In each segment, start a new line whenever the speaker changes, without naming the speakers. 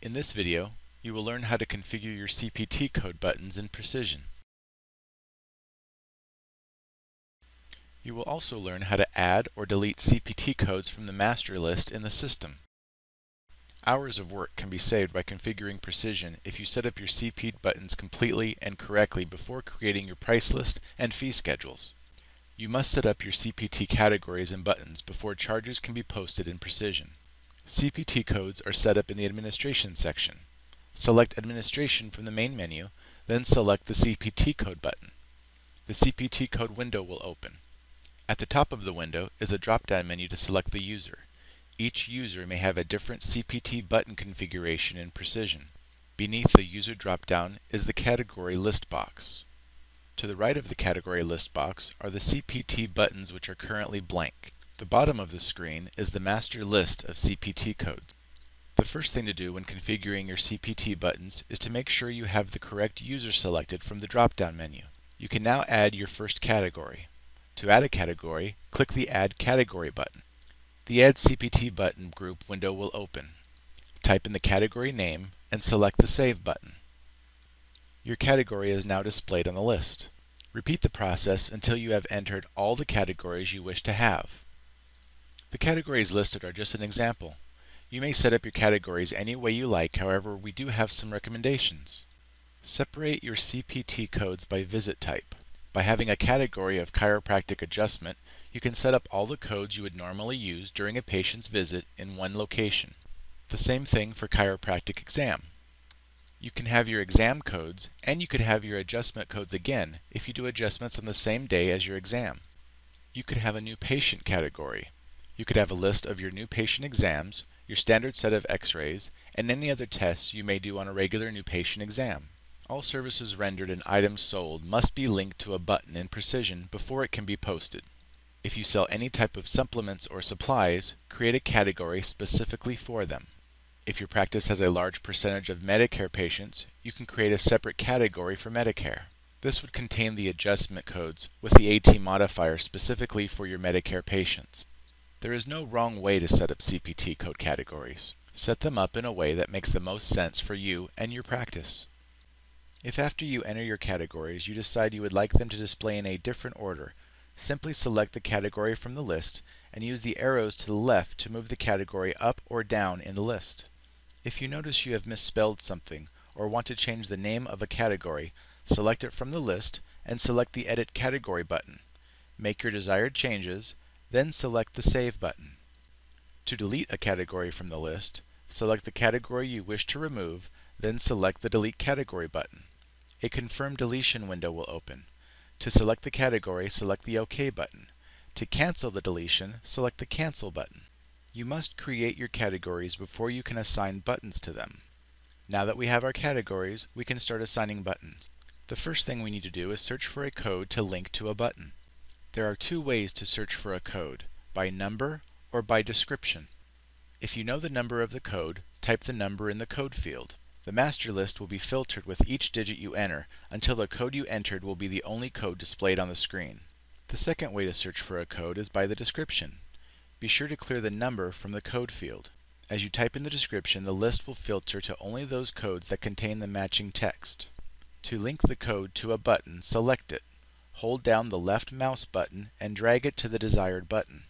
In this video, you will learn how to configure your CPT code buttons in Precizion. You will also learn how to add or delete CPT codes from the master list in the system. Hours of work can be saved by configuring Precizion if you set up your CPT buttons completely and correctly before creating your price list and fee schedules. You must set up your CPT categories and buttons before charges can be posted in Precizion. CPT codes are set up in the Administration section. Select Administration from the main menu, then select the CPT code button. The CPT code window will open. At the top of the window is a drop-down menu to select the user. Each user may have a different CPT button configuration in Precizion. Beneath the user drop-down is the category list box. To the right of the category list box are the CPT buttons which are currently blank. The bottom of the screen is the master list of CPT codes. The first thing to do when configuring your CPT buttons is to make sure you have the correct user selected from the drop-down menu. You can now add your first category. To add a category, click the Add Category button. The Add CPT button group window will open. Type in the category name and select the Save button. Your category is now displayed on the list. Repeat the process until you have entered all the categories you wish to have. The categories listed are just an example. You may set up your categories any way you like, however, we do have some recommendations. Separate your CPT codes by visit type. By having a category of chiropractic adjustment, you can set up all the codes you would normally use during a patient's visit in one location. The same thing for chiropractic exam. You can have your exam codes, and you could have your adjustment codes again if you do adjustments on the same day as your exam. You could have a new patient category. You could have a list of your new patient exams, your standard set of x-rays, and any other tests you may do on a regular new patient exam. All services rendered and items sold must be linked to a button in Precizion before it can be posted. If you sell any type of supplements or supplies, create a category specifically for them. If your practice has a large percentage of Medicare patients, you can create a separate category for Medicare. This would contain the adjustment codes with the AT modifier specifically for your Medicare patients. There is no wrong way to set up CPT code categories. Set them up in a way that makes the most sense for you and your practice. If after you enter your categories you decide you would like them to display in a different order, simply select the category from the list and use the arrows to the left to move the category up or down in the list. If you notice you have misspelled something or want to change the name of a category, select it from the list and select the Edit Category button. Make your desired changes, then select the Save button. To delete a category from the list, select the category you wish to remove, then select the Delete Category button. A Confirm Deletion window will open. To select the category, select the OK button. To cancel the deletion, select the Cancel button. You must create your categories before you can assign buttons to them. Now that we have our categories, we can start assigning buttons. The first thing we need to do is search for a code to link to a button. There are two ways to search for a code, by number or by description. If you know the number of the code, type the number in the code field. The master list will be filtered with each digit you enter until the code you entered will be the only code displayed on the screen. The second way to search for a code is by the description. Be sure to clear the number from the code field. As you type in the description, the list will filter to only those codes that contain the matching text. To link the code to a button, select it. Hold down the left mouse button and drag it to the desired button.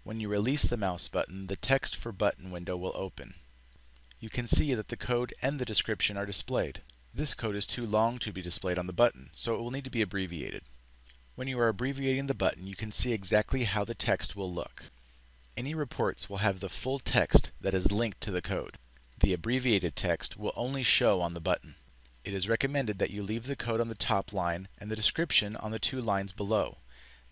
When you release the mouse button, the Text for Button window will open. You can see that the code and the description are displayed. This code is too long to be displayed on the button, so it will need to be abbreviated. When you are abbreviating the button, you can see exactly how the text will look. Any reports will have the full text that is linked to the code. The abbreviated text will only show on the button. It is recommended that you leave the code on the top line and the description on the 2 lines below.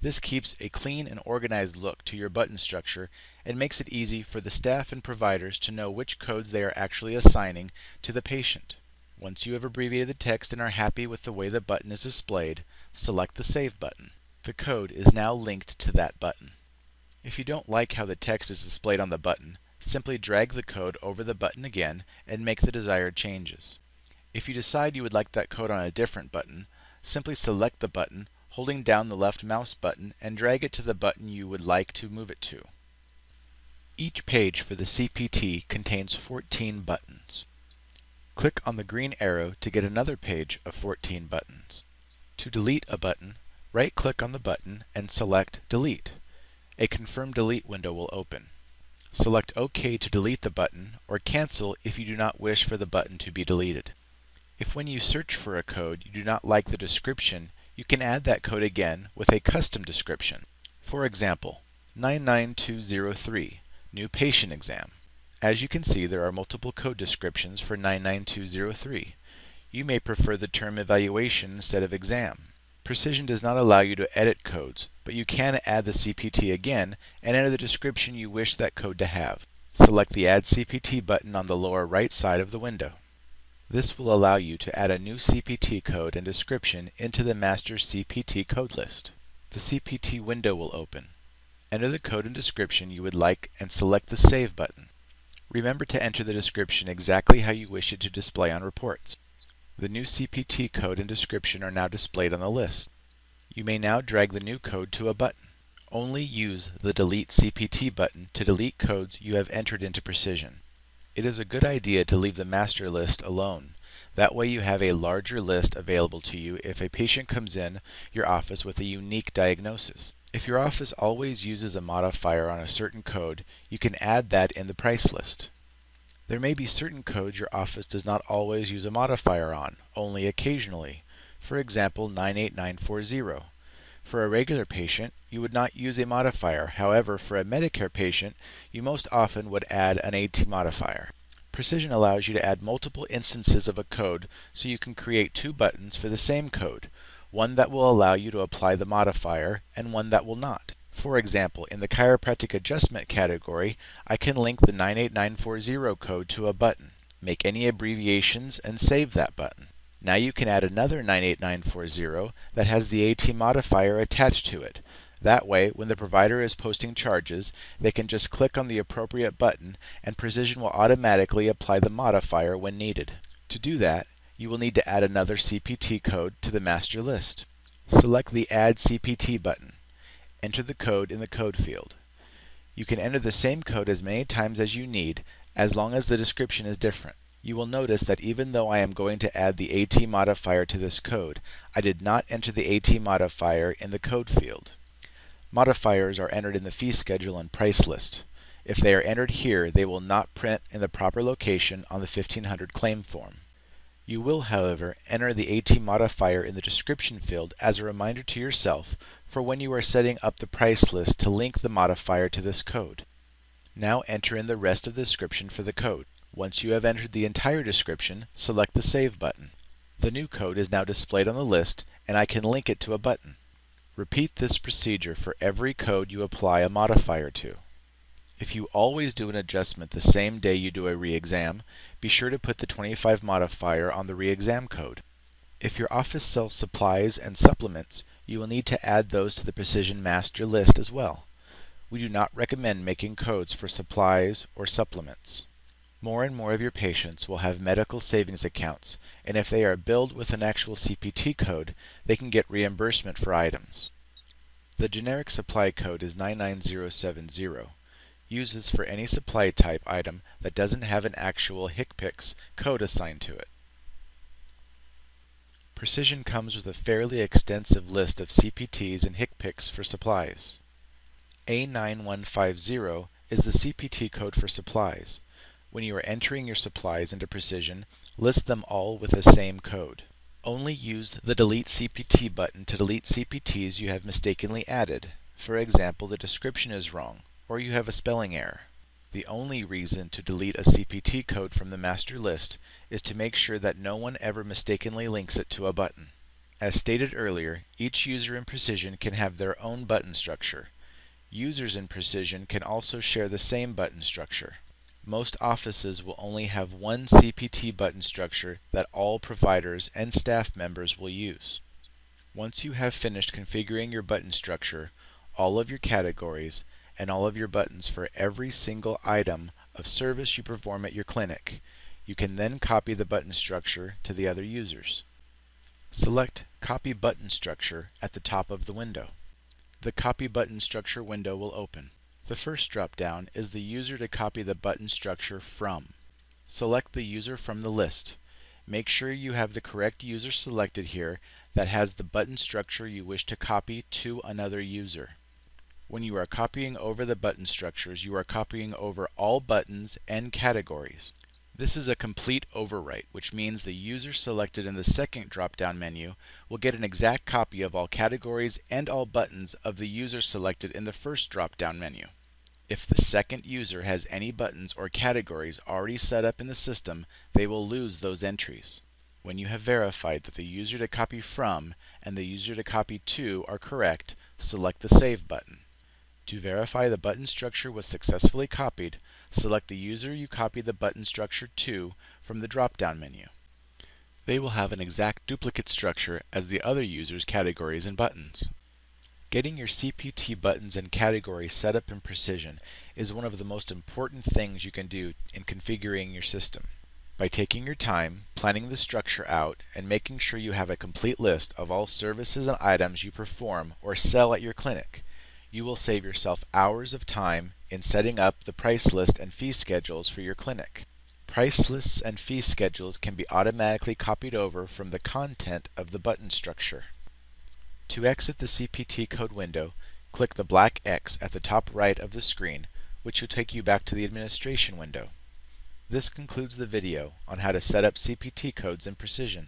This keeps a clean and organized look to your button structure and makes it easy for the staff and providers to know which codes they are actually assigning to the patient. Once you have abbreviated the text and are happy with the way the button is displayed, select the Save button. The code is now linked to that button. If you don't like how the text is displayed on the button, simply drag the code over the button again and make the desired changes. If you decide you would like that code on a different button, simply select the button, holding down the left mouse button and drag it to the button you would like to move it to. Each page for the CPT contains 14 buttons. Click on the green arrow to get another page of 14 buttons. To delete a button, right-click on the button and select Delete. A Confirm Delete window will open. Select OK to delete the button, or Cancel if you do not wish for the button to be deleted. If when you search for a code you do not like the description, you can add that code again with a custom description. For example, 99203, New Patient Exam. As you can see, there are multiple code descriptions for 99203. You may prefer the term evaluation instead of exam. Precizion does not allow you to edit codes, but you can add the CPT again and enter the description you wish that code to have. Select the Add CPT button on the lower right side of the window. This will allow you to add a new CPT code and description into the master CPT code list. The CPT window will open. Enter the code and description you would like and select the Save button. Remember to enter the description exactly how you wish it to display on reports. The new CPT code and description are now displayed on the list. You may now drag the new code to a button. Only use the Delete CPT button to delete codes you have entered into Precizion. It is a good idea to leave the master list alone. That way you have a larger list available to you if a patient comes in your office with a unique diagnosis. If your office always uses a modifier on a certain code, you can add that in the price list. There may be certain codes your office does not always use a modifier on, only occasionally. For example, 98940. For a regular patient, you would not use a modifier. However, for a Medicare patient, you most often would add an AT modifier. Precizion allows you to add multiple instances of a code so you can create two buttons for the same code, one that will allow you to apply the modifier and one that will not. For example, in the chiropractic adjustment category, I can link the 98940 code to a button, make any abbreviations, and save that button. Now you can add another 98940 that has the AT modifier attached to it. That way, when the provider is posting charges, they can just click on the appropriate button and Precizion will automatically apply the modifier when needed. To do that, you will need to add another CPT code to the master list. Select the Add CPT button. Enter the code in the code field. You can enter the same code as many times as you need, as long as the description is different. You will notice that even though I am going to add the AT modifier to this code, I did not enter the AT modifier in the code field. Modifiers are entered in the fee schedule and price list. If they are entered here, they will not print in the proper location on the 1500 claim form. You will, however, enter the AT modifier in the description field as a reminder to yourself for when you are setting up the price list to link the modifier to this code. Now enter in the rest of the description for the code. Once you have entered the entire description, select the Save button. The new code is now displayed on the list and I can link it to a button. Repeat this procedure for every code you apply a modifier to. If you always do an adjustment the same day you do a re-exam, be sure to put the 25 modifier on the re-exam code. If your office sells supplies and supplements, you will need to add those to the Precizion master list as well. We do not recommend making codes for supplies or supplements. More and more of your patients will have medical savings accounts, and if they are billed with an actual CPT code, they can get reimbursement for items. The generic supply code is 99070. Uses for any supply type item that doesn't have an actual HCPCS code assigned to it. Precizion comes with a fairly extensive list of CPTs and HCPCS for supplies. A9150 is the CPT code for supplies. When you are entering your supplies into Precizion, list them all with the same code. Only use the Delete CPT button to delete CPTs you have mistakenly added. For example, the description is wrong, or you have a spelling error. The only reason to delete a CPT code from the master list is to make sure that no one ever mistakenly links it to a button. As stated earlier, each user in Precizion can have their own button structure. Users in Precizion can also share the same button structure. Most offices will only have one CPT button structure that all providers and staff members will use. Once you have finished configuring your button structure, all of your categories, and all of your buttons for every single item of service you perform at your clinic, you can then copy the button structure to the other users. Select Copy Button Structure at the top of the window. The Copy Button Structure window will open. The first drop-down is the user to copy the button structure from. Select the user from the list. Make sure you have the correct user selected here that has the button structure you wish to copy to another user. When you are copying over the button structures, you are copying over all buttons and categories. This is a complete overwrite, which means the user selected in the second drop-down menu will get an exact copy of all categories and all buttons of the user selected in the first drop-down menu. If the second user has any buttons or categories already set up in the system, they will lose those entries. When you have verified that the user to copy from and the user to copy to are correct, select the Save button. To verify the button structure was successfully copied, select the user you copied the button structure to from the drop-down menu. They will have an exact duplicate structure as the other user's categories and buttons. Getting your CPT buttons and categories set up in Precizion is one of the most important things you can do in configuring your system. By taking your time, planning the structure out, and making sure you have a complete list of all services and items you perform or sell at your clinic, you will save yourself hours of time in setting up the price list and fee schedules for your clinic. Price lists and fee schedules can be automatically copied over from the content of the button structure. To exit the CPT code window, click the black X at the top right of the screen, which will take you back to the administration window. This concludes the video on how to set up CPT codes in Precizion.